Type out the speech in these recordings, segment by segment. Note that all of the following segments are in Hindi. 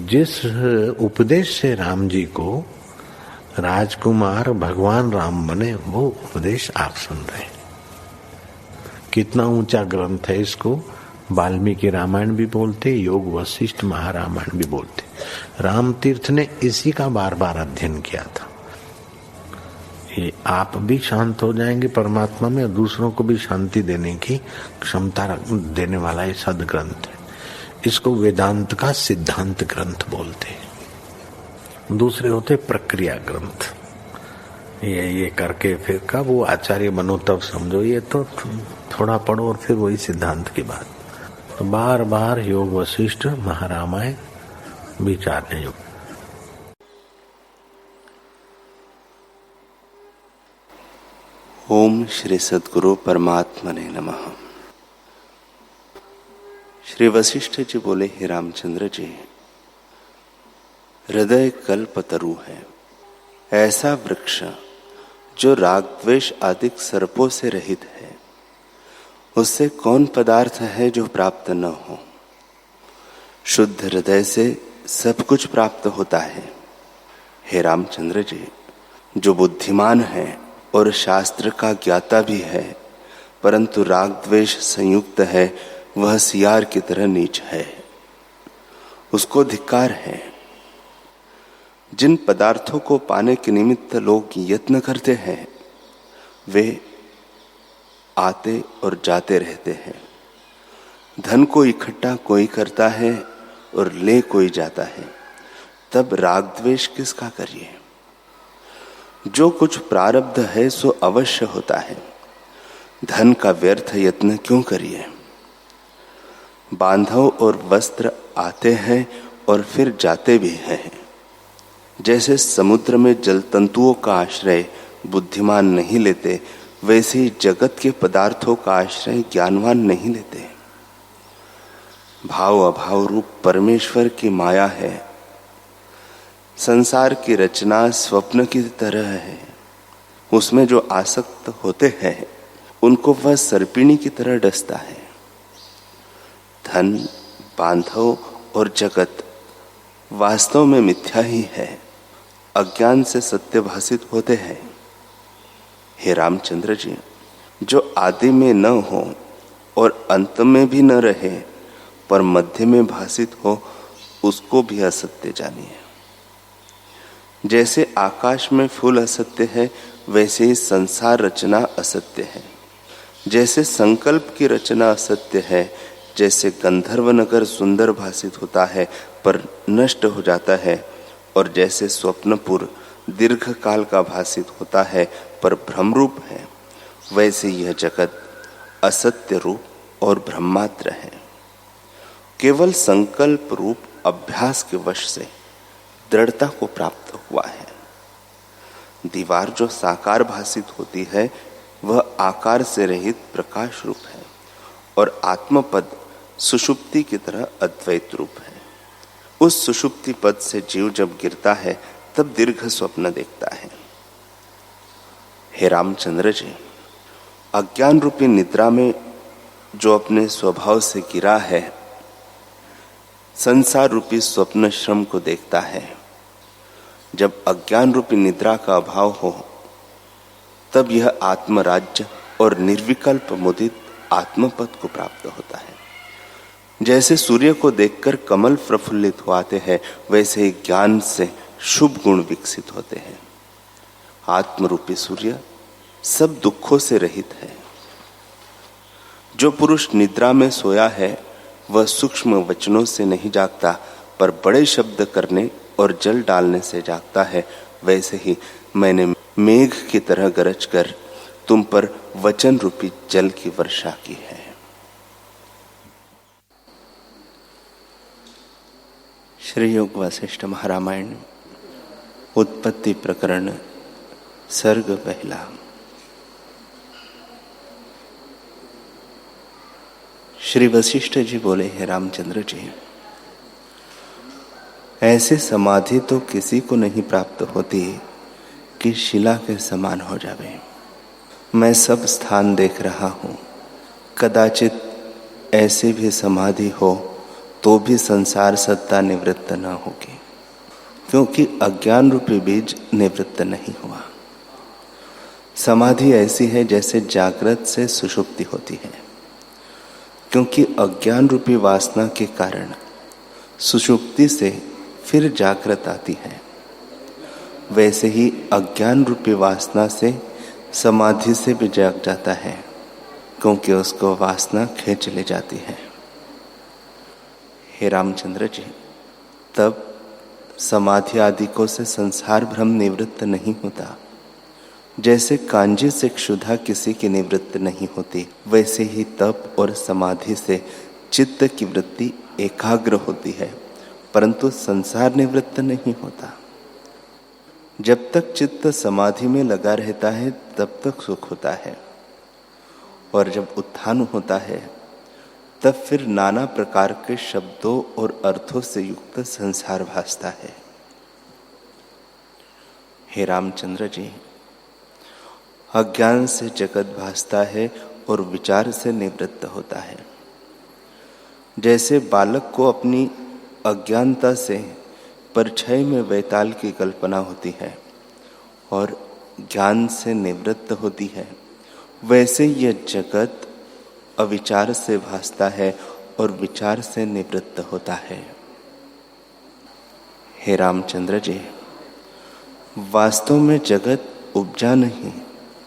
जिस उपदेश से राम जी को राजकुमार भगवान राम बने, वो उपदेश आप सुन रहे हैं। कितना ऊंचा ग्रंथ है। इसको वाल्मीकि रामायण भी बोलते, योग वशिष्ठ महारामायण भी बोलते। राम तीर्थ ने इसी का बार बार अध्ययन किया था। ये आप भी शांत हो जाएंगे परमात्मा में, और दूसरों को भी शांति देने की क्षमता देने वाला ये सदग्रंथ है। इसको वेदांत का सिद्धांत ग्रंथ बोलते हैं। दूसरे होते प्रक्रिया ग्रंथ। ये करके फिर कब वो आचार्य बनो तब समझो, ये तो थोड़ा पढ़ो और फिर वही सिद्धांत की बात। तो बार बार योग वशिष्ठ महारामायण विचारने योग। ओम श्री सद्गुरु परमात्मने नमः। श्री वशिष्ठ जी बोले, हे रामचंद्र जी, हृदय कल्पतरु है, ऐसा वृक्ष जो राग द्वेष आदि सर्पों से रहित है। उससे कौन पदार्थ है जो प्राप्त न हो। शुद्ध हृदय से सब कुछ प्राप्त होता है। हे रामचंद्र जी, जो बुद्धिमान है और शास्त्र का ज्ञाता भी है, परंतु राग द्वेष संयुक्त है, वह सियार की तरह नीच है, उसको धिक्कार है। जिन पदार्थों को पाने के निमित्त लोग यत्न करते हैं, वे आते और जाते रहते हैं। धन को इकट्ठा कोई करता है और ले कोई जाता है, तब राग द्वेष किसका करिए। जो कुछ प्रारब्ध है सो अवश्य होता है, धन का व्यर्थ यत्न क्यों करिए। बांधव और वस्त्र आते हैं और फिर जाते भी हैं। जैसे समुद्र में जल तंतुओं का आश्रय बुद्धिमान नहीं लेते, वैसे ही जगत के पदार्थों का आश्रय ज्ञानवान नहीं लेते। भाव अभाव रूप परमेश्वर की माया है। संसार की रचना स्वप्न की तरह है। उसमें जो आसक्त होते हैं, उनको वह सर्पिणी की तरह डसता है। धन, बांधव और जगत वास्तव में मिथ्या ही है, अज्ञान से सत्य भासित होते हैं। हे रामचंद्र जी, जो आदि में न हो और अंत में भी न रहे, पर मध्य में भासित हो, उसको भी असत्य जानिए। जैसे आकाश में फूल असत्य है, वैसे ही संसार रचना असत्य है। जैसे संकल्प की रचना असत्य है, जैसे गंधर्व नगर सुंदर भासित होता है पर नष्ट हो जाता है, और जैसे स्वप्नपुर दीर्घ काल का भासित होता है पर भ्रमरूप है, वैसे यह जगत असत्य रूप और ब्रह्मात्र है। केवल संकल्प रूप अभ्यास के वश से दृढ़ता को प्राप्त हुआ है। दीवार जो साकार भासित होती है, वह आकार से रहित प्रकाश रूप है, और आत्मपद सुषुप्ति की तरह अद्वैत रूप है। उस सुषुप्ति पद से जीव जब गिरता है, तब दीर्घ स्वप्न देखता है। हे रामचंद्र जी, अज्ञान रूपी निद्रा में जो अपने स्वभाव से गिरा है, संसार रूपी स्वप्न श्रम को देखता है। जब अज्ञान रूपी निद्रा का अभाव हो, तब यह आत्मराज्य और निर्विकल्प मुदित आत्मपद को प्राप्त होता है। जैसे सूर्य को देखकर कमल प्रफुल्लित होते हैं, वैसे ही ज्ञान से शुभ गुण विकसित होते हैं। आत्मरूपी सूर्य सब दुखों से रहित है। जो पुरुष निद्रा में सोया है, वह सूक्ष्म वचनों से नहीं जागता, पर बड़े शब्द करने और जल डालने से जागता है। वैसे ही मैंने मेघ की तरह गरज कर तुम पर वचन रूपी जल की वर्षा की है। श्री योग वशिष्ठ महारामायण उत्पत्ति प्रकरण सर्ग पहला। श्री वशिष्ठ जी बोले, हे रामचंद्र जी, ऐसे समाधि तो किसी को नहीं प्राप्त होती कि शिला के समान हो जावे। मैं सब स्थान देख रहा हूँ, कदाचित ऐसी भी समाधि हो तो भी संसार सत्ता निवृत्त न होगी, क्योंकि अज्ञान रूपी बीज निवृत्त नहीं हुआ। समाधि ऐसी है जैसे जागृत से सुषुप्ति होती है, क्योंकि अज्ञान रूपी वासना के कारण सुषुप्ति से फिर जागृत आती है। वैसे ही अज्ञान रूपी वासना से समाधि से भी जाग जाता है, क्योंकि उसको वासना खींच ले जाती है। हे रामचंद्र जी, तब समाधि आदिकों से संसार भ्रम निवृत्त नहीं होता। जैसे कांजी से क्षुधा किसी की निवृत्त नहीं होती, वैसे ही तप और समाधि से चित्त की वृत्ति एकाग्र होती है, परंतु संसार निवृत्त नहीं होता। जब तक चित्त समाधि में लगा रहता है तब तक सुख होता है, और जब उत्थान होता है तब फिर नाना प्रकार के शब्दों और अर्थों से युक्त संसार भासता है। हे रामचंद्र जी, अज्ञान से जगत भासता है और विचार से निवृत्त होता है। जैसे बालक को अपनी अज्ञानता से परछाई में वैताल की कल्पना होती है और ज्ञान से निवृत्त होती है, वैसे यह जगत अविचार से भासता है और विचार से निवृत्त होता है। हे रामचंद्र जी, वास्तव में जगत उपजा नहीं,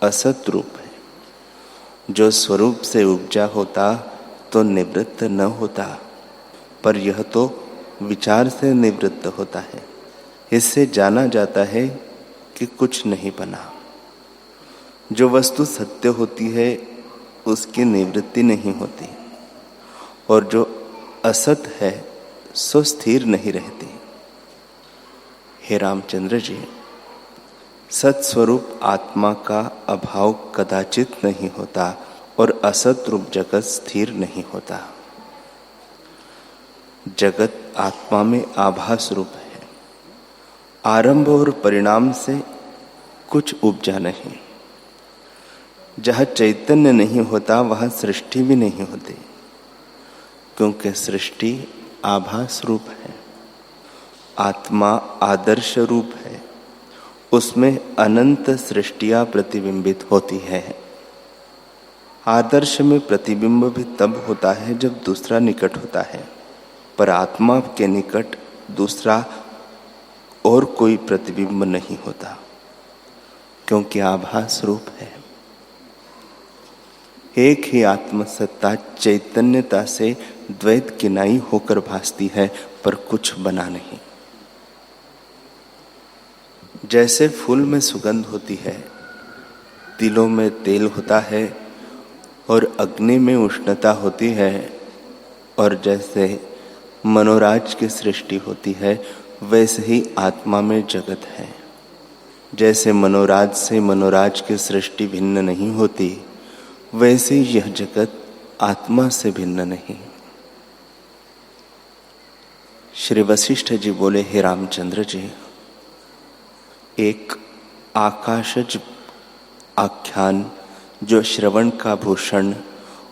असत रूप है। जो स्वरूप से उपजा होता तो निवृत्त न होता, पर यह तो विचार से निवृत्त होता है। इससे जाना जाता है कि कुछ नहीं बना। जो वस्तु सत्य होती है उसकी निवृत्ति नहीं होती, और जो असत है सो स्थिर नहीं रहती। हे रामचंद्र जी, सत्स्वरूप आत्मा का अभाव कदाचित नहीं होता और असत रूप जगत स्थिर नहीं होता। जगत आत्मा में आभास रूप है। आरंभ और परिणाम से कुछ उपजा नहीं। जहाँ चैतन्य नहीं होता वहाँ सृष्टि भी नहीं होती, क्योंकि सृष्टि आभास रूप है। आत्मा आदर्श रूप है, उसमें अनंत सृष्टियां प्रतिबिंबित होती है। आदर्श में प्रतिबिंब भी तब होता है जब दूसरा निकट होता है, पर आत्मा के निकट दूसरा और कोई प्रतिबिंब नहीं होता, क्योंकि आभास रूप है। एक ही आत्मसत्ता चैतन्यता से द्वैत किनाई होकर भासती है, पर कुछ बना नहीं। जैसे फूल में सुगंध होती है, तिलों में तेल होता है और अग्नि में उष्णता होती है, और जैसे मनोराज की सृष्टि होती है वैसे ही आत्मा में जगत है। जैसे मनोराज से मनोराज की सृष्टि भिन्न नहीं होती, वैसे यह जगत आत्मा से भिन्न नहीं। श्री वशिष्ठ जी बोले, हे रामचंद्र जी, एक आकाशज आख्यान जो श्रवण का भूषण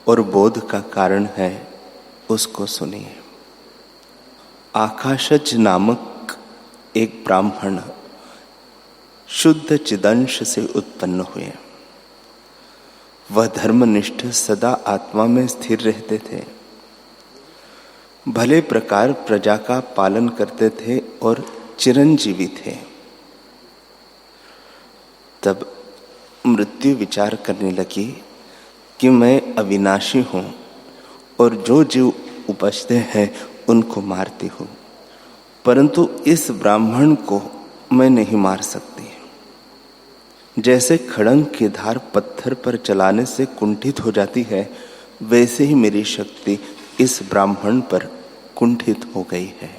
और बोध का कारण है, उसको सुनिए। आकाशज नामक एक ब्राह्मण शुद्ध चिदंश से उत्पन्न हुए। वह धर्मनिष्ठ सदा आत्मा में स्थिर रहते थे, भले प्रकार प्रजा का पालन करते थे और चिरंजीवी थे। तब मृत्यु विचार करने लगी कि मैं अविनाशी हूँ और जो जीव उपजते हैं उनको मारती हूँ, परंतु इस ब्राह्मण को मैं नहीं मार सकती। जैसे खड़ंग की धार पत्थर पर चलाने से कुंठित हो जाती है, वैसे ही मेरी शक्ति इस ब्राह्मण पर कुंठित हो गई है।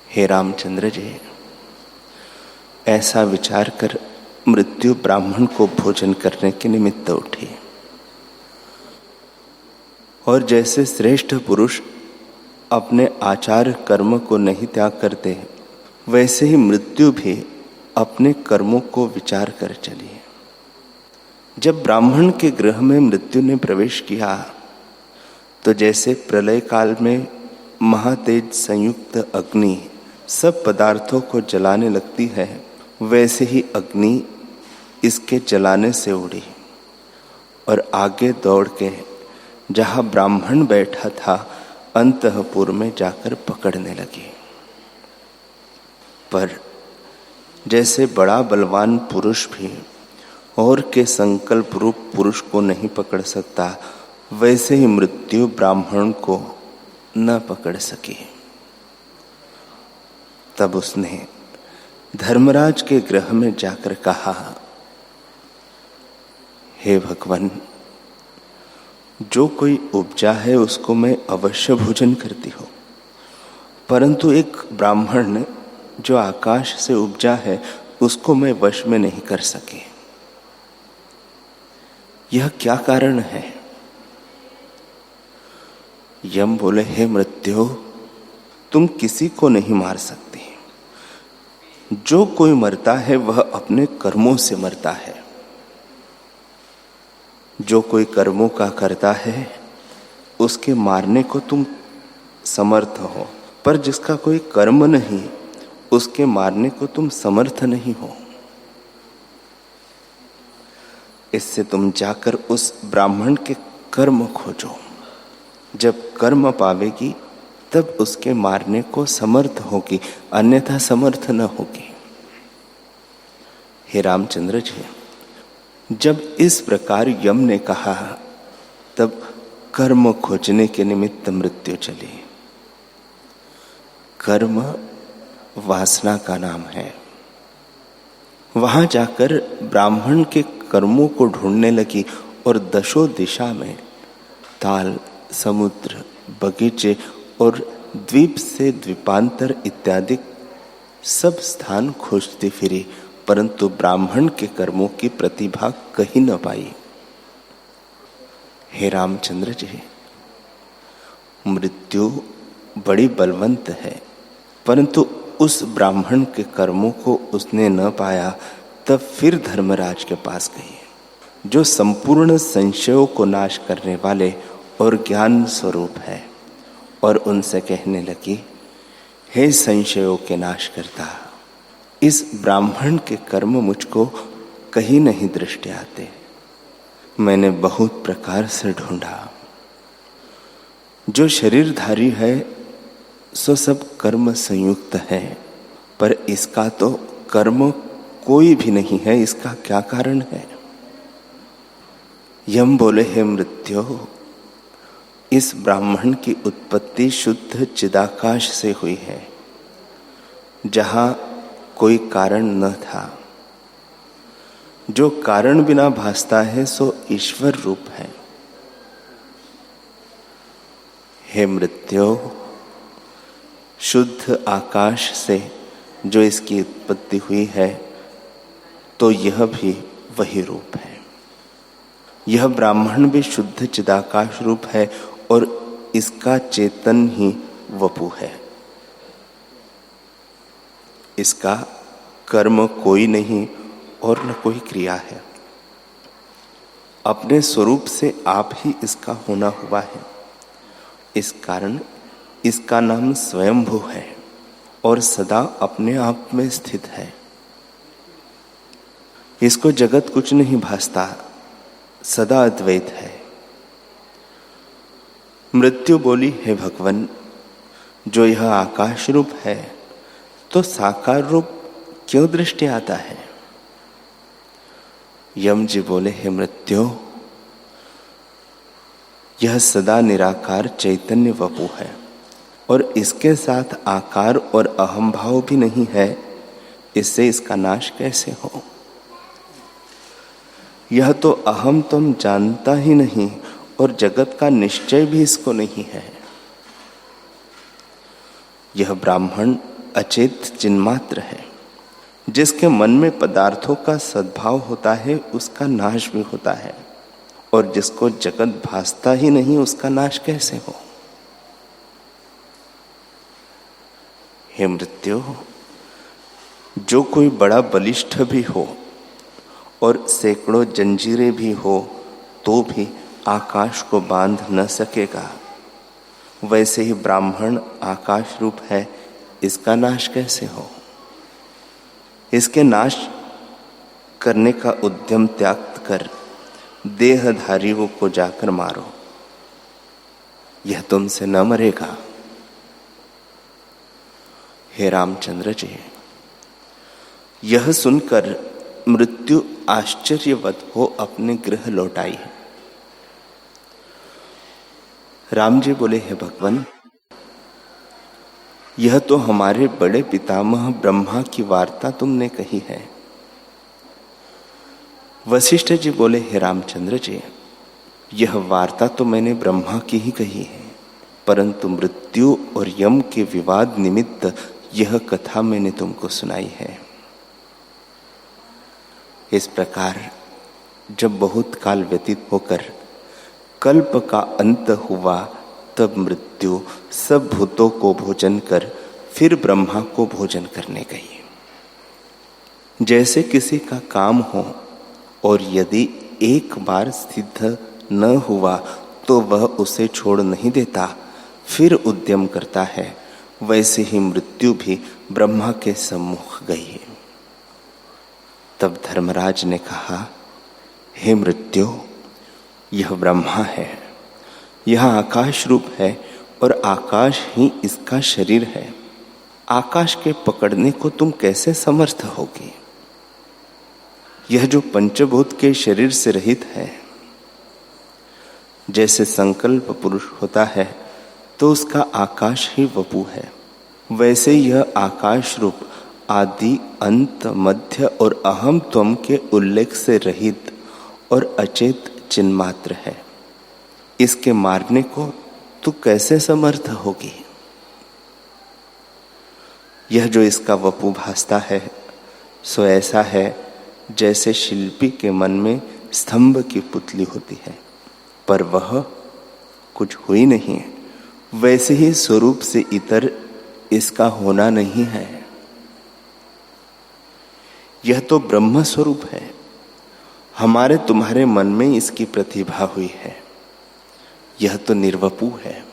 हे रामचंद्र जी, ऐसा विचार कर मृत्यु ब्राह्मण को भोजन करने के निमित्त उठी। और जैसे श्रेष्ठ पुरुष अपने आचार कर्म को नहीं त्याग करते, वैसे ही मृत्यु भी अपने कर्मों को विचार कर चली। जब ब्राह्मण के गृह में मृत्यु ने प्रवेश किया तो जैसे प्रलय काल में महातेज संयुक्त अग्नि सब पदार्थों को जलाने लगती है, वैसे ही अग्नि इसके जलाने से उड़ी और आगे दौड़ के जहाँ ब्राह्मण बैठा था अंतःपुर में जाकर पकड़ने लगी। पर जैसे बड़ा बलवान पुरुष भी और के संकल्प रूप पुरुष को नहीं पकड़ सकता, वैसे ही मृत्यु ब्राह्मण को न पकड़ सकी। तब उसने धर्मराज के गृह में जाकर कहा, हे भगवान, जो कोई उपजा है उसको मैं अवश्य भोजन करती हूँ, परंतु एक ब्राह्मण जो आकाश से उपजा है उसको मैं वश में नहीं कर सकी। यह क्या कारण है? यम बोले, हे मृत्यु, तुम किसी को नहीं मार सकती। जो कोई मरता है वह अपने कर्मों से मरता है। जो कोई कर्मों का करता है उसके मारने को तुम समर्थ हो, पर जिसका कोई कर्म नहीं उसके मारने को तुम समर्थ नहीं हो। इससे तुम जाकर उस ब्राह्मण के कर्म खोजो। जब कर्म पावेगी तब उसके मारने को समर्थ होगी, अन्यथा समर्थ न होगी। हे रामचंद्र जी, जब इस प्रकार यम ने कहा तब कर्म खोजने के निमित्त मृत्यु चली। कर्म वासना का नाम है। वहां जाकर ब्राह्मण के कर्मों को ढूंढने लगी और दशों दिशा में ताल, समुद्र, बगीचे और द्वीप से द्वीपांतर इत्यादि सब स्थान खोजती फिरी, परंतु ब्राह्मण के कर्मों की प्रतिभा कहीं न पाई। हे रामचंद्र जी, मृत्यु बड़ी बलवंत है, परंतु उस ब्राह्मण के कर्मों को उसने न पाया। तब फिर धर्मराज के पास गई, जो संपूर्ण संशयों को नाश करने वाले और ज्ञान स्वरूप है, और उनसे कहने लगी, हे संशयों के नाश करता, इस ब्राह्मण के कर्म मुझको कहीं नहीं दृष्टि आते। मैंने बहुत प्रकार से ढूंढा। जो शरीरधारी है सो सब कर्म संयुक्त है, पर इसका तो कर्म कोई भी नहीं है। इसका क्या कारण है? यम बोले, हे मृत्यु, इस ब्राह्मण की उत्पत्ति शुद्ध चिदाकाश से हुई है, जहां कोई कारण न था। जो कारण बिना भासता है सो ईश्वर रूप है। हे मृत्यु, शुद्ध आकाश से जो इसकी उत्पत्ति हुई है, तो यह भी वही रूप है। यह ब्राह्मण भी शुद्ध चिदाकाश रूप है और इसका चेतन ही वपु है। इसका कर्म कोई नहीं और न कोई क्रिया है। अपने स्वरूप से आप ही इसका होना हुआ है। इस कारण इसका नाम स्वयंभू है और सदा अपने आप में स्थित है। इसको जगत कुछ नहीं भासता, सदा अद्वैत है। मृत्यु बोली, हे भगवान, जो यह आकाश रूप है तो साकार रूप क्यों दृष्टि आता है? यम जी बोले, हे मृत्यु, यह सदा निराकार चैतन्य वपु है और इसके साथ आकार और अहम भाव भी नहीं है। इससे इसका नाश कैसे हो? यह तो अहम तुम जानता ही नहीं और जगत का निश्चय भी इसको नहीं है। यह ब्राह्मण अचेत चिन्मात्र है। जिसके मन में पदार्थों का सद्भाव होता है उसका नाश भी होता है, और जिसको जगत भासता ही नहीं उसका नाश कैसे हो? हे मृत्यु, जो कोई बड़ा बलिष्ठ भी हो और सैकड़ों जंजीरें भी हो तो भी आकाश को बांध न सकेगा, वैसे ही ब्राह्मण आकाश रूप है, इसका नाश कैसे हो? इसके नाश करने का उद्यम त्याग कर देहधारियों को जाकर मारो, यह तुमसे न मरेगा। हे रामचंद्र जी, यह सुनकर मृत्यु आश्चर्यवत हो अपने गृह लौटाई। राम जी बोले, हे भगवान, यह तो हमारे बड़े पितामह ब्रह्मा की वार्ता तुमने कही है। वशिष्ठ जी बोले, हे रामचंद्र जी, यह वार्ता तो मैंने ब्रह्मा की ही कही है, परंतु मृत्यु और यम के विवाद निमित्त यह कथा मैंने तुमको सुनाई है। इस प्रकार जब बहुत काल व्यतीत होकर कल्प का अंत हुआ, तब मृत्यु सब भूतों को भोजन कर फिर ब्रह्मा को भोजन करने गई। जैसे किसी का काम हो और यदि एक बार सिद्ध न हुआ तो वह उसे छोड़ नहीं देता, फिर उद्यम करता है, वैसे ही मृत्यु भी ब्रह्मा के सम्मुख गई। तब धर्मराज ने कहा, हे मृत्यु, यह ब्रह्मा है, यह आकाश रूप है और आकाश ही इसका शरीर है। आकाश के पकड़ने को तुम कैसे समर्थ होगी? यह जो पंचभूत के शरीर से रहित है, जैसे संकल्प पुरुष होता है तो उसका आकाश ही वपु है, वैसे यह आकाश रूप आदि अंत मध्य और अहम त्वम के उल्लेख से रहित और अचेत चिन्मात्र है। इसके मारने को तू कैसे समर्थ होगी? यह जो इसका वपु भासता है सो ऐसा है जैसे शिल्पी के मन में स्तंभ की पुतली होती है, पर वह कुछ हुई नहीं, वैसे ही स्वरूप से इतर इसका होना नहीं है। यह तो ब्रह्म स्वरूप है, हमारे तुम्हारे मन में इसकी प्रतिभा हुई है। यह तो निर्वपु है।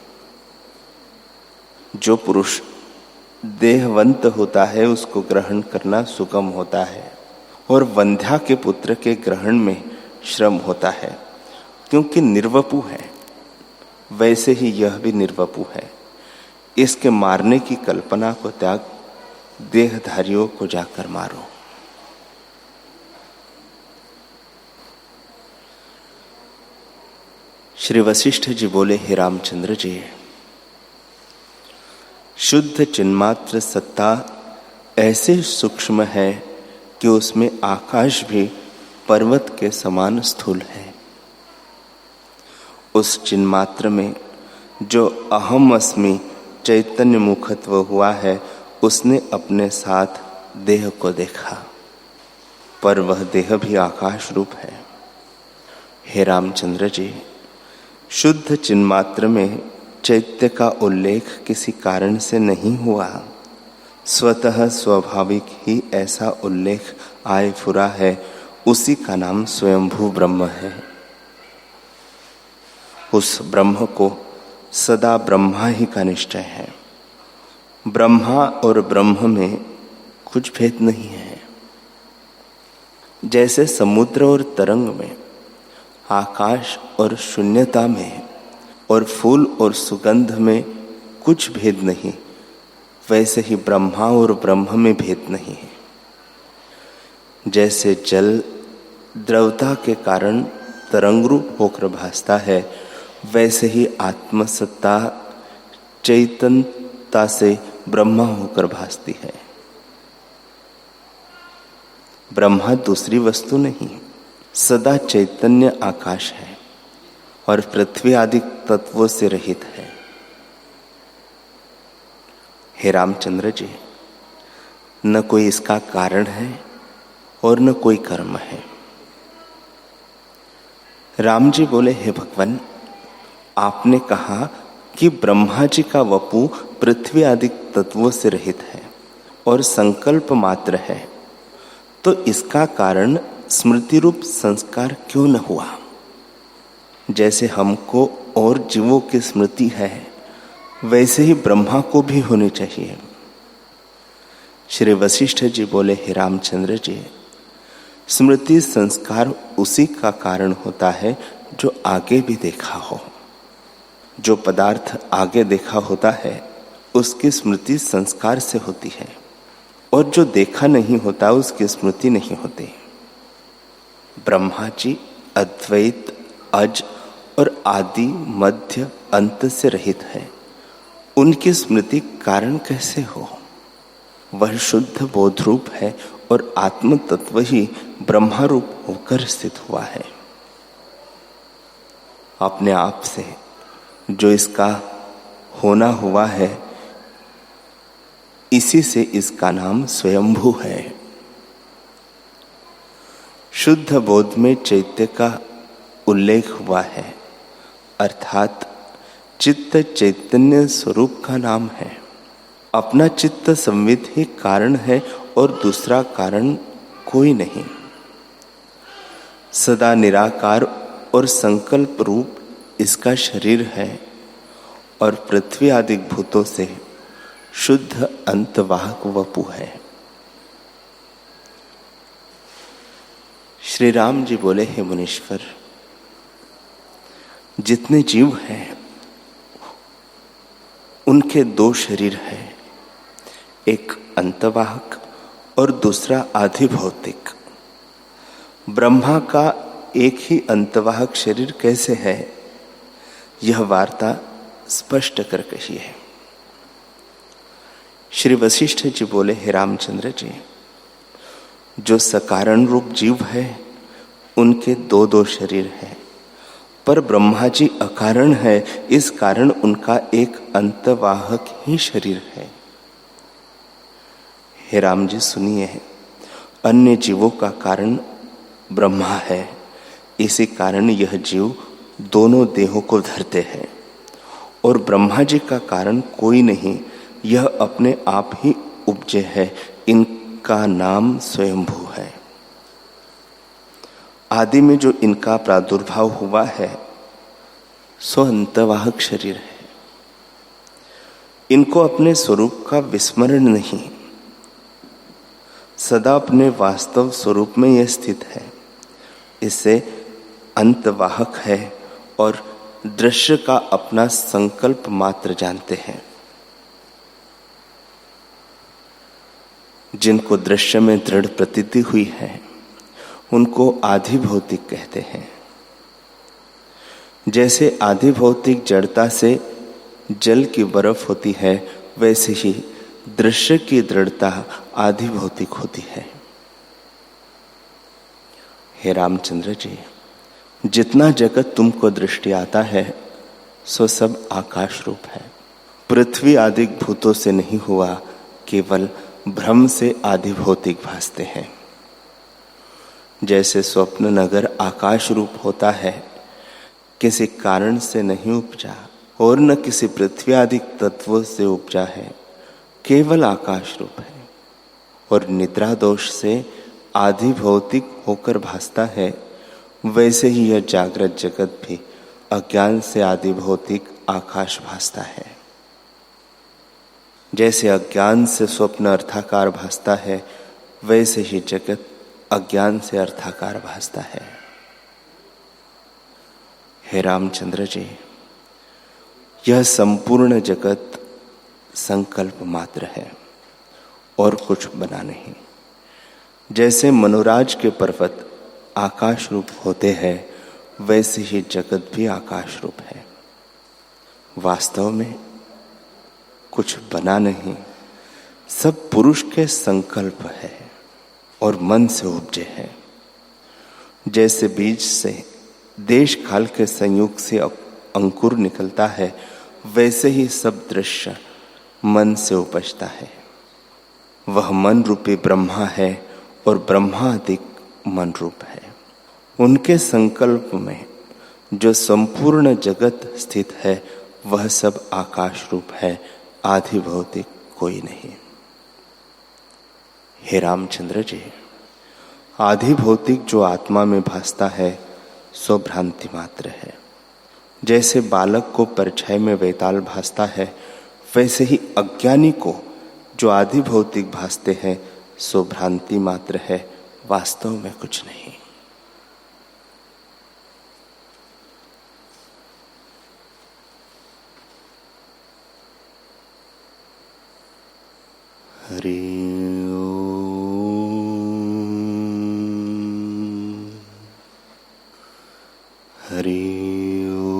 जो पुरुष देहवंत होता है उसको ग्रहण करना सुगम होता है, और वंध्या के पुत्र के ग्रहण में श्रम होता है, क्योंकि निर्वपु है। वैसे ही यह भी निर्वपु है। इसके मारने की कल्पना को त्याग देहधारियों को जाकर मारो। श्री वशिष्ठ जी बोले, हे रामचंद्र जी, शुद्ध चिन्मात्र सत्ता ऐसे सूक्ष्म है कि उसमें आकाश भी पर्वत के समान स्थूल है। उस चिन्मात्र में जो अहम अस्मि चैतन्य मुखत्व हुआ है, उसने अपने साथ देह को देखा, पर वह देह भी आकाश रूप है। हे रामचंद्र जी, शुद्ध चिन्मात्र में चैत्य का उल्लेख किसी कारण से नहीं हुआ, स्वतः स्वाभाविक ही ऐसा उल्लेख आए फुरा है। उसी का नाम स्वयंभू ब्रह्म है। उस ब्रह्म को सदा ब्रह्मा ही का निश्चय है। ब्रह्मा और ब्रह्म में कुछ भेद नहीं है। जैसे समुद्र और तरंग में, आकाश और शून्यता में, और फूल और सुगंध में कुछ भेद नहीं, वैसे ही ब्रह्मा और ब्रह्म में भेद नहीं है। जैसे जल द्रवता के कारण तरंग रूप होकर भासता है, वैसे ही आत्मसत्ता चैतन्यता से ब्रह्मा होकर भासती है। ब्रह्मा दूसरी वस्तु नहीं, सदा चैतन्य आकाश है और पृथ्वी आदि तत्वों से रहित है। हे रामचंद्र जी, न कोई इसका कारण है और न कोई कर्म है। राम जी बोले, हे भगवान, आपने कहा कि ब्रह्मा जी का वपु पृथ्वी आदि तत्वों से रहित है और संकल्प मात्र है, तो इसका कारण स्मृति रूप संस्कार क्यों न हुआ? जैसे हमको और जीवों की स्मृति है, वैसे ही ब्रह्मा को भी होनी चाहिए। श्री वशिष्ठ जी बोले, हे रामचंद्र जी, स्मृति संस्कार उसी का कारण होता है जो आगे भी देखा हो। जो पदार्थ आगे देखा होता है उसकी स्मृति संस्कार से होती है, और जो देखा नहीं होता उसकी स्मृति नहीं होती। ब्रह्मा जी अद्वैत, अज और आदि, मध्य, अंत से रहित है। उनकी स्मृति कारण कैसे हो? वह शुद्ध बोध रूप है और आत्म तत्व ही ब्रह्मा रूप होकर स्थित हुआ है। अपने आप से जो इसका होना हुआ है, इसी से इसका नाम स्वयंभू है। शुद्ध बोध में चैत्य का उल्लेख हुआ है, अर्थात चित्त चैतन्य स्वरूप का नाम है। अपना चित्त संवित ही कारण है और दूसरा कारण कोई नहीं। सदा निराकार और संकल्प रूप इसका शरीर है और पृथ्वी आदि भूतों से शुद्ध अंतवाहक वपु है। श्री राम जी बोले, हे मुनीश्वर, जितने जीव हैं उनके दो शरीर हैं, एक अंतवाहक और दूसरा आधि भौतिक। ब्रह्मा का एक ही अंतवाहक शरीर कैसे है, यह वार्ता स्पष्ट कर कही है। श्री वशिष्ठ जी बोले, हे रामचंद्र जी, जो सकारण रूप जीव है उनके दो दो शरीर हैं, पर ब्रह्मा जी अकारण है, इस कारण उनका एक अंतवाहक ही शरीर है। हे राम जी सुनिए, अन्य जीवों का कारण ब्रह्मा है, इसी कारण यह जीव दोनों देहों को धरते हैं, और ब्रह्मा जी का कारण कोई नहीं, यह अपने आप ही उपजे है। इनका नाम स्वयंभू है। आदि में जो इनका प्रादुर्भाव हुआ है सो अंतवाहक शरीर है। इनको अपने स्वरूप का विस्मरण नहीं, सदा अपने वास्तव स्वरूप में यह स्थित है। इससे अंतवाहक है और दृश्य का अपना संकल्प मात्र जानते हैं। जिनको दृश्य में दृढ़ प्रतीति हुई है उनको आधि भौतिक कहते हैं। जैसे आधि भौतिक जड़ता से जल की बर्फ होती है, वैसे ही दृश्य की दृढ़ता आधि भौतिक होती है। हे रामचंद्र जी, जितना जगत तुमको दृष्टि आता है सो सब आकाश रूप है। पृथ्वी आदि भूतों से नहीं हुआ, केवल भ्रम से आधि भौतिक भासते हैं। जैसे स्वप्न नगर आकाश रूप होता है, किसी कारण से नहीं उपजा और न किसी पृथ्वी आदि तत्वों से उपजा है, केवल आकाश रूप है। और निद्रा दोष से आधि भौतिक होकर भासता है, वैसे ही यह जागृत जगत भी अज्ञान से आधि भौतिक आकाश भासता है। जैसे अज्ञान से स्वप्न अर्थाकार भासता है, वैसे ही जगत अज्ञान से अर्थाकार भासता है। हे रामचंद्र जी, यह संपूर्ण जगत संकल्प मात्र है और कुछ बना नहीं। जैसे मनोराज के पर्वत आकाश रूप होते हैं, वैसे ही जगत भी आकाश रूप है। वास्तव में कुछ बना नहीं, सब पुरुष के संकल्प है और मन से उपजे है। जैसे बीज से देश काल के संयोग से अंकुर निकलता है, वैसे ही सब दृश्य मन से उपजता है। वह मन रूपी ब्रह्मा है और ब्रह्मा अधिक मन रूप है। उनके संकल्प में जो संपूर्ण जगत स्थित है वह सब आकाश रूप है, आधि भौतिक कोई नहीं। हे रामचंद्र जी, आधि भौतिक जो आत्मा में भासता है सो भ्रांति मात्र है। जैसे बालक को परछाई में वैताल भासता है, वैसे ही अज्ञानी को जो आदि भौतिक भासते हैं सो भ्रांति मात्र है, वास्तव में कुछ नहीं। हरि ओम, हरि ओम।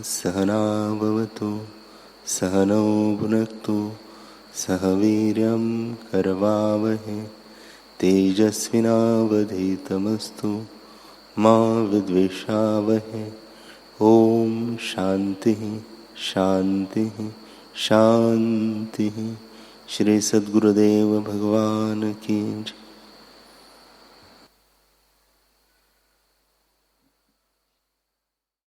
सहना भवतु सहनौ भुनक्तु सह वीर्यं करवावहै तेजस्विनावधीतमस्तु मा विद्विषावहै। ओम शांति शांति शांति। श्री सद्गुरुदेव भगवान की जय।